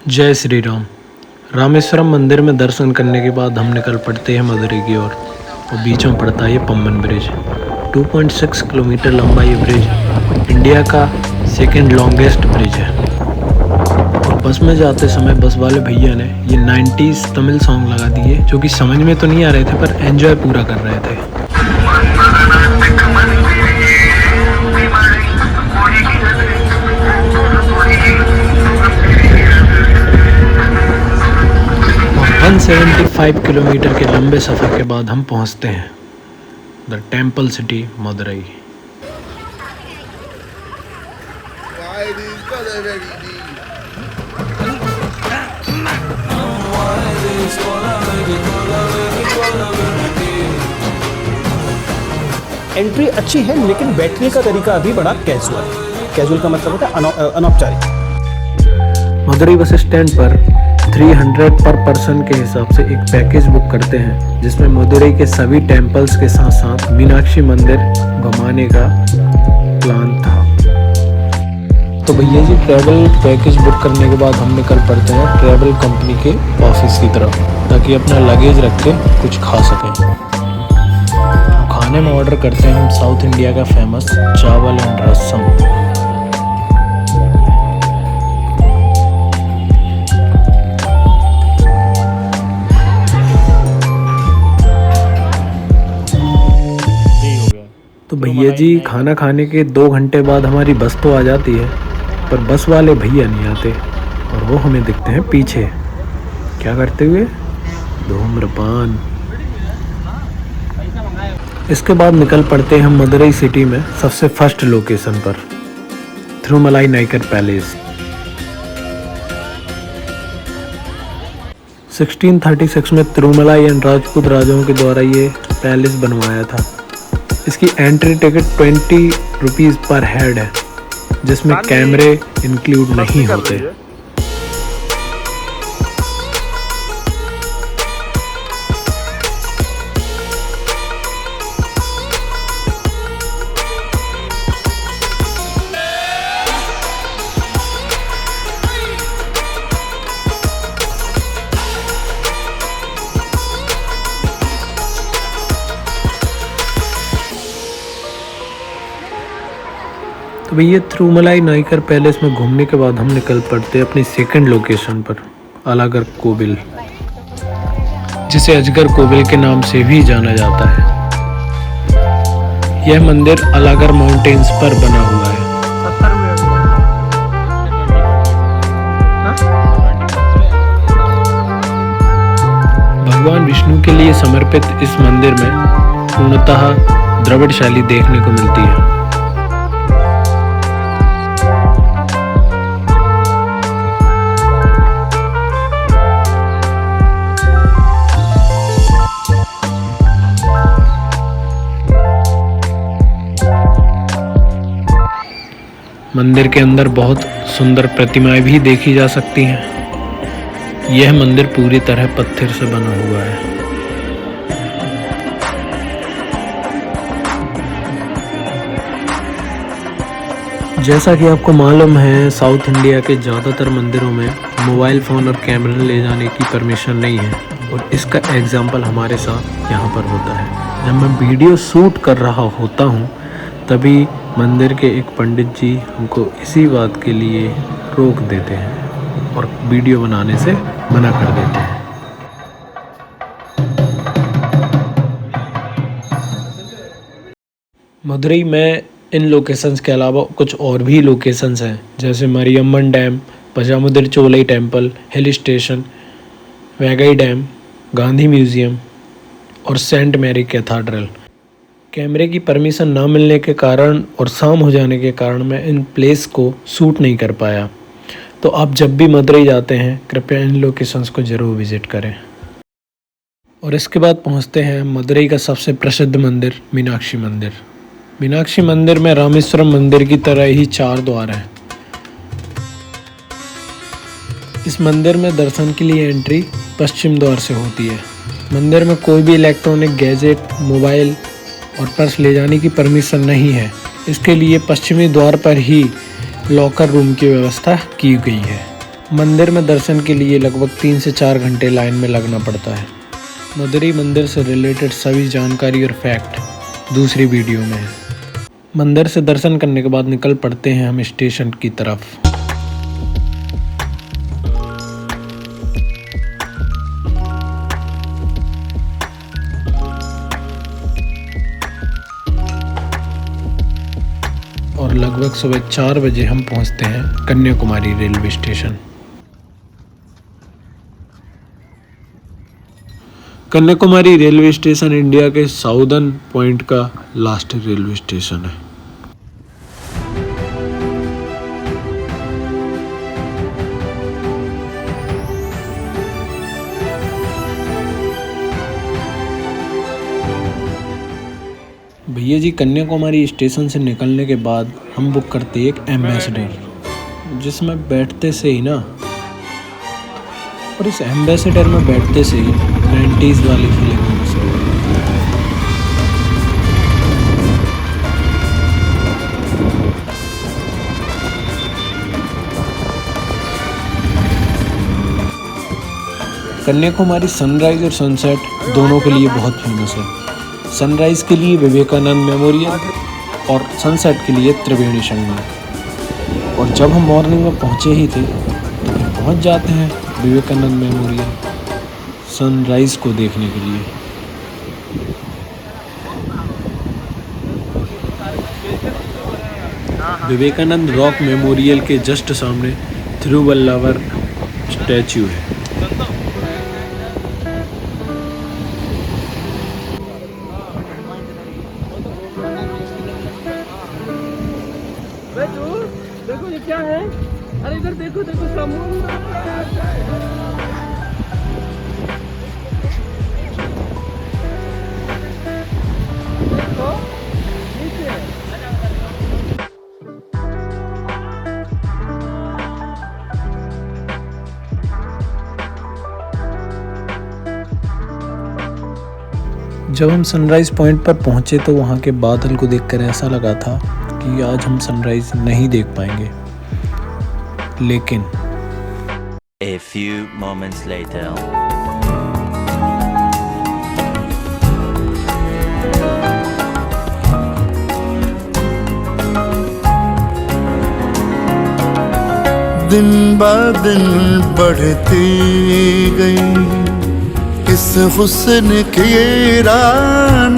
जय श्री राम। रामेश्वरम मंदिर में दर्शन करने के बाद हम निकल पड़ते हैं मदुरई की ओर और बीच में पड़ता है ये पम्बन ब्रिज। 2.6 किलोमीटर लंबा ये ब्रिज इंडिया का सेकंड लॉन्गेस्ट ब्रिज है। और बस में जाते समय बस वाले भैया ने ये 90s तमिल सॉन्ग लगा दिए, जो कि समझ में तो नहीं आ रहे थे पर एंजॉय पूरा कर रहे थे। और 175 किलोमीटर के लंबे सफ़र के बाद हम पहुंचते हैं the temple city Madurai. Entry अच्छी है लेकिन बैठने का तरीका अभी बड़ा कैजुअल है। कैजुअल का मतलब होता है अनौपचारिक। मदुरई बस स्टैंड पर 300 पर पर्सन के हिसाब से एक पैकेज बुक करते हैं, जिसमें मदुरई के सभी टेम्पल्स के साथ साथ मीनाक्षी मंदिर घुमाने का प्लान था। तो भैया जी ट्रैवल पैकेज बुक करने के बाद हम निकल पड़ते हैं ट्रैवल कंपनी के ऑफिस की तरफ, ताकि अपना लगेज रख के कुछ खा सकें। खाने में ऑर्डर करते हैं हम साउथ इंडिया का फेमस चावल एंड रसम। तो भैया जी खाना खाने के 2 घंटे बाद हमारी बस तो आ जाती है, पर बस वाले भैया नहीं आते और वो हमें दिखते हैं पीछे क्या करते हुए, धूम्रपान। इसके बाद निकल पड़ते हैं हम मदुरई सिटी में सबसे फर्स्ट लोकेशन पर, थिरुमलाई नाइकर पैलेस। 1636 में तिरुमलाई एंड राजपूत राजाओं के द्वारा ये पैलेस बनवाया था। इसकी एंट्री टिकट 20 रुपीज़ पर हेड है, जिसमें कैमरे इंक्लूड नहीं होते। तो भैया थिरुमलाई नाइकर पैलेस में घूमने के बाद हम निकल पड़ते हैं अपनी सेकंड लोकेशन पर, अलागर कोविल, जिसे अजगर कोविल के नाम से भी जाना जाता है। यह मंदिर अलागर माउंटेन्स पर बना हुआ है। भगवान विष्णु के लिए समर्पित इस मंदिर में पूर्णतः द्रविड़ शैली देखने को मिलती है। मंदिर के अंदर बहुत सुंदर प्रतिमाएं भी देखी जा सकती हैं। यह मंदिर पूरी तरह पत्थर से बना हुआ है। जैसा कि आपको मालूम है, साउथ इंडिया के ज़्यादातर मंदिरों में मोबाइल फ़ोन और कैमरा ले जाने की परमिशन नहीं है, और इसका एग्जाम्पल हमारे साथ यहाँ पर होता है। जब मैं वीडियो शूट कर रहा होता हूँ तभी मंदिर के एक पंडित जी हमको इसी बात के लिए रोक देते हैं और वीडियो बनाने से मना कर देते हैं। मदुरई में इन लोकेशंस के अलावा कुछ और भी लोकेशंस हैं, जैसे Mariamman dam, Pazhamudir Solai temple, hill station, Vaigai dam, Gandhi museum और सेंट मैरी कैथेड्रल। कैमरे की परमिशन ना मिलने के कारण और शाम हो जाने के कारण मैं इन प्लेस को शूट नहीं कर पाया। तो आप जब भी मदुरई जाते हैं कृपया इन लोकेशंस को ज़रूर विज़िट करें। और इसके बाद पहुंचते हैं मदुरई का सबसे प्रसिद्ध मंदिर, मीनाक्षी मंदिर। मीनाक्षी मंदिर में रामेश्वरम मंदिर की तरह ही 4 द्वार हैं। इस मंदिर में दर्शन के लिए एंट्री पश्चिम द्वार से होती है। मंदिर में कोई भी इलेक्ट्रॉनिक गैजेट, मोबाइल और पर्स ले जाने की परमिशन नहीं है। इसके लिए पश्चिमी द्वार पर ही लॉकर रूम की व्यवस्था की गई है। मंदिर में दर्शन के लिए लगभग 3 से 4 घंटे लाइन में लगना पड़ता है। मदुरई मंदिर से रिलेटेड सभी जानकारी और फैक्ट दूसरी वीडियो में है। मंदिर से दर्शन करने के बाद निकल पड़ते हैं हम स्टेशन की तरफ। और लगभग सुबह 4 बजे हम पहुंचते हैं Kanyakumari railway station. Kanyakumari railway station India के साउदर्न पॉइंट का लास्ट रेलवे स्टेशन है। भैया जी, कन्याकुमारी स्टेशन से निकलने के बाद हम बुक करते एक एम्बेसडर, जिसमें बैठते से ही ना, और इस एम्बेसडर में बैठते से ही 90s वाली फीलिंग होनी शुरू हो जाती है। कन्याकुमारी सनराइज और सनसेट दोनों के लिए बहुत फेमस है। सनराइज के लिए विवेकानंद मेमोरियल और सनसेट के लिए त्रिवेणी संगम। और जब हम मॉर्निंग में पहुंचे ही थे तो फिर पहुंच जाते हैं विवेकानंद मेमोरियल सनराइज को देखने के लिए। विवेकानंद रॉक मेमोरियल के जस्ट सामने थिरुवल्लवर स्टैच्यू है। देखो ये क्या है? अरे इधर देखो, देखो समुद्र। जब हम सनराइज पॉइंट पर पहुंचे तो वहां के बादल को देखकर ऐसा लगा था कि आज हम सनराइज नहीं देख पाएंगे, लेकिन A few moments later. दिन ब दिन बढ़ती गई इस हुस्न की रानाइयाँ,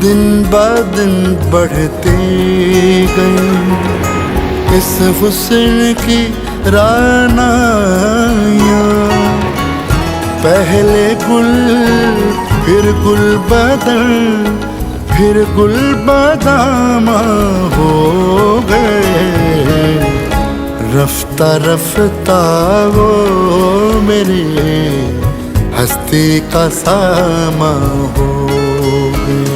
दिन ब दिन बढ़ती गई इस हुस्न की रानाइयाँ। पहले गुल फिर गुल बदन फिर गुल बादामा हो गए, रफ्ता रफ्ता वो मेरी हस्ती का सामा हो गए।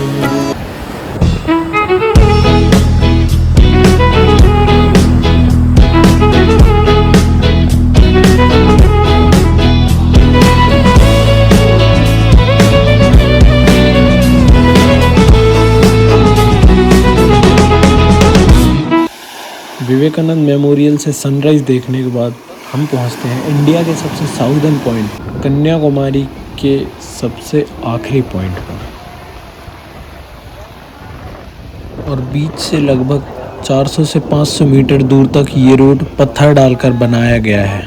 विवेकानंद मेमोरियल से सनराइज देखने के बाद हम पहुंचते हैं इंडिया के सबसे साउदर्न पॉइंट कन्याकुमारी के सबसे आखिरी पॉइंट पर। और बीच से लगभग 400 से 500 मीटर दूर तक ये रोड पत्थर डालकर बनाया गया है।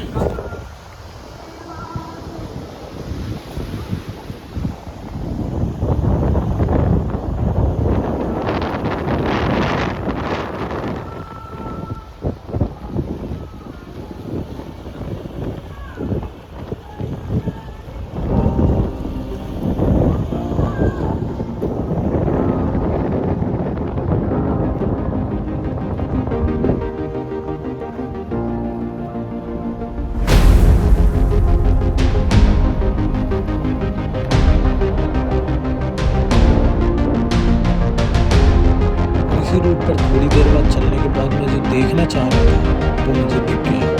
इसी रूट पर थोड़ी देर बाद चलने के बाद मैं जो देखना चाह रहा था वो मुझे दिख गया।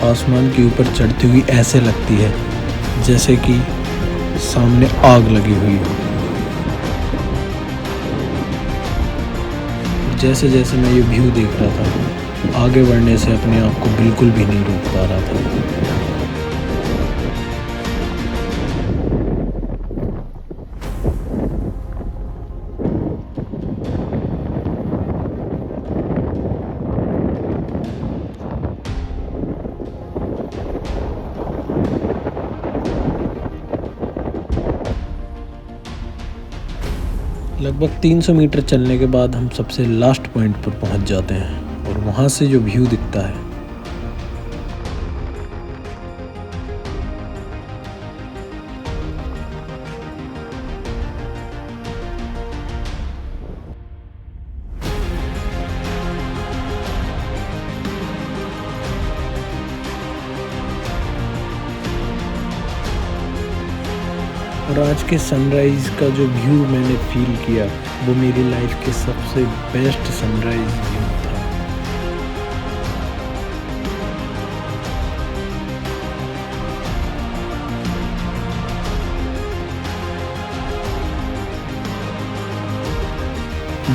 आसमान के ऊपर चढ़ती हुई ऐसे लगती है जैसे कि सामने आग लगी हुई हो। जैसे जैसे मैं ये व्यू देख रहा था, आगे बढ़ने से अपने आप को बिल्कुल भी नहीं रोक पा रहा था। लगभग 300 मीटर चलने के बाद हम सबसे लास्ट पॉइंट पर पहुंच जाते हैं और वहां से जो व्यू दिखता है, और आज के सनराइज़ का जो व्यू मैंने फील किया वो मेरी लाइफ के सबसे बेस्ट सनराइज़ व्यू था।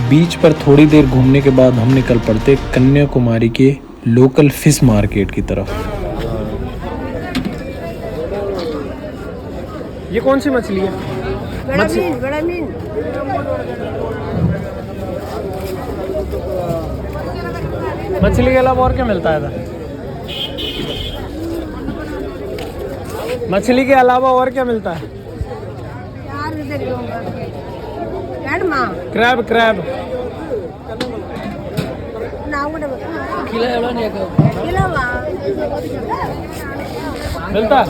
बीच पर थोड़ी देर घूमने के बाद हम निकल पड़ते कन्याकुमारी के लोकल फिश मार्केट की तरफ। ये कौन सी मछली है? बड़ा मीन मछली के अलावा और क्या मिलता है इधर? मछली के अलावा और क्या मिलता है? क्रैब क्रैब मिलता है?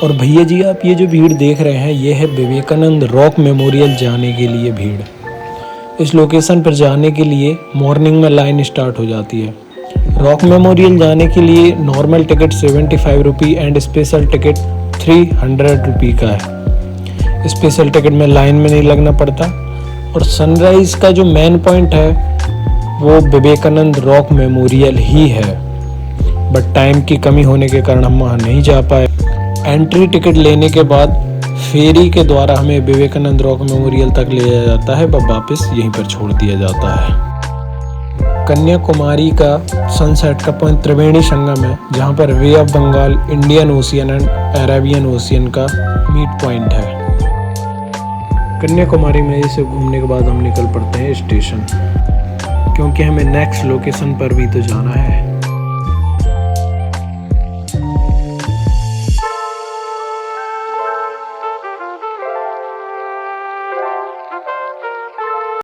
और भैया जी, आप ये जो भीड़ देख रहे हैं, ये है विवेकानंद रॉक मेमोरियल जाने के लिए भीड़। इस लोकेशन पर जाने के लिए मॉर्निंग में लाइन स्टार्ट हो जाती है। रॉक मेमोरियल जाने के लिए normal ticket 75 rupee and special ticket 300 रुपी का है। स्पेशल टिकट में लाइन में नहीं लगना पड़ता। और सनराइज़ का जो मेन पॉइंट है वो विवेकानंद रॉक मेमोरियल ही है, बट टाइम की कमी होने के कारण हम वहाँ नहीं जा पाए। एंट्री टिकट लेने के बाद फेरी के द्वारा हमें विवेकानंद रॉक मेमोरियल तक ले जाया जाता है, व वापस यहीं पर छोड़ दिया जाता है। कन्याकुमारी का सनसेट का पॉइंट त्रिवेणी संगम है, जहाँ पर Bay of Bengal, Indian Ocean and Arabian Ocean का मीट पॉइंट है। कन्याकुमारी में इसे घूमने के बाद हम निकल पड़ते हैं स्टेशन, क्योंकि हमें नेक्स्ट लोकेशन पर भी तो जाना है।